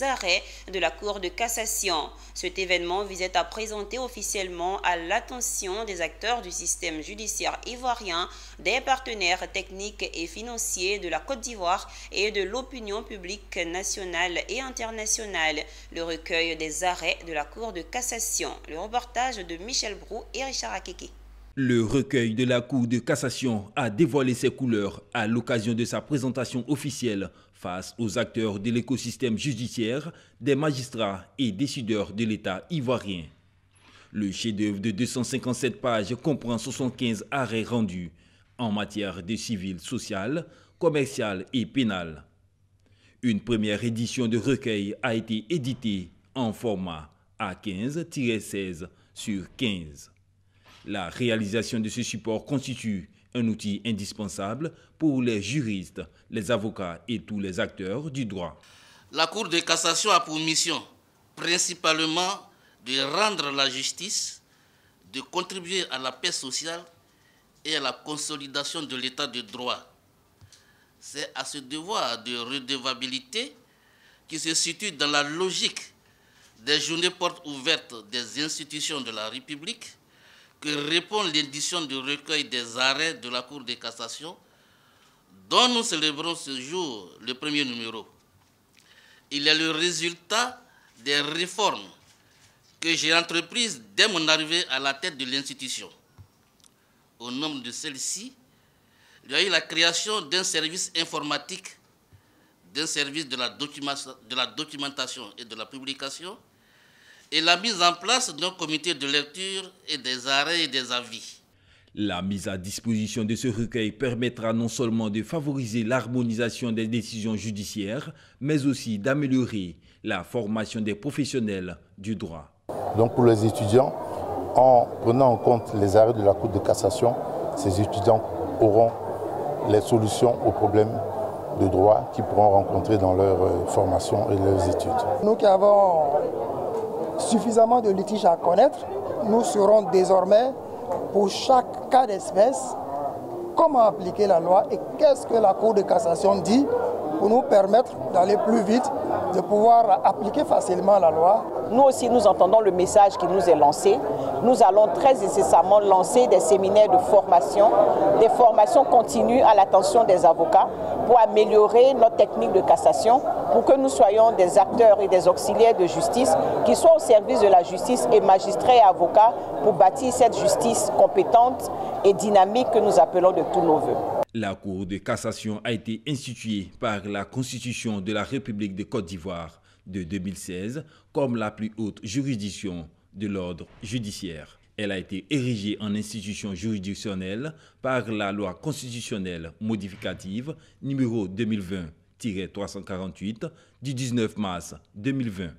arrêts de la Cour de cassation. Cet événement visait à présenter officiellement à l'attention des acteurs du système judiciaire ivoirien, des partenaires techniques et financiers de la Côte d'Ivoire et de l'opinion publique nationale et internationale le recueil des arrêts de la Cour de cassation. Le reportage de Michel Brou et Richard Akeke. Le recueil de la Cour de cassation a dévoilé ses couleurs à l'occasion de sa présentation officielle face aux acteurs de l'écosystème judiciaire, des magistrats et décideurs de l'État ivoirien. Le chef-d'œuvre de 257 pages comprend 75 arrêts rendus en matière de civil, social, commercial et pénal. Une première édition de recueil a été éditée en format A15-16 sur 15. La réalisation de ce support constitue un outil indispensable pour les juristes, les avocats et tous les acteurs du droit. La Cour de cassation a pour mission principalement de rendre la justice, de contribuer à la paix sociale et à la consolidation de l'état de droit. C'est à ce devoir de redevabilité qui se situe dans la logique des journées portes ouvertes des institutions de la République que répond l'édition du recueil des arrêts de la Cour de cassation dont nous célébrons ce jour le premier numéro. Il est le résultat des réformes que j'ai entreprises dès mon arrivée à la tête de l'institution. Au nombre de celles-ci, il y a eu la création d'un service informatique, d'un service de la documentation et de la publication, et la mise en place d'un comité de lecture et des arrêts et des avis. La mise à disposition de ce recueil permettra non seulement de favoriser l'harmonisation des décisions judiciaires, mais aussi d'améliorer la formation des professionnels du droit. Donc pour les étudiants, en prenant en compte les arrêts de la Cour de cassation, ces étudiants auront les solutions aux problèmes de droit qu'ils pourront rencontrer dans leur formation et leurs études. Nous qui avons suffisamment de litiges à connaître, nous serons désormais, pour chaque cas d'espèce, comment appliquer la loi et qu'est-ce que la Cour de cassation dit pour nous permettre d'aller plus vite, de pouvoir appliquer facilement la loi. Nous aussi, nous entendons le message qui nous est lancé. Nous allons très nécessairement lancer des séminaires de formation, des formations continues à l'attention des avocats pour améliorer notre technique de cassation, pour que nous soyons des acteurs et des auxiliaires de justice qui soient au service de la justice et magistrats et avocats pour bâtir cette justice compétente et dynamique que nous appelons de tous nos voeux. La Cour de cassation a été instituée par la Constitution de la République de Côte d'Ivoire de 2016 comme la plus haute juridiction de l'ordre judiciaire. Elle a été érigée en institution juridictionnelle par la loi constitutionnelle modificative numéro 2020-348 du 19 mars 2020.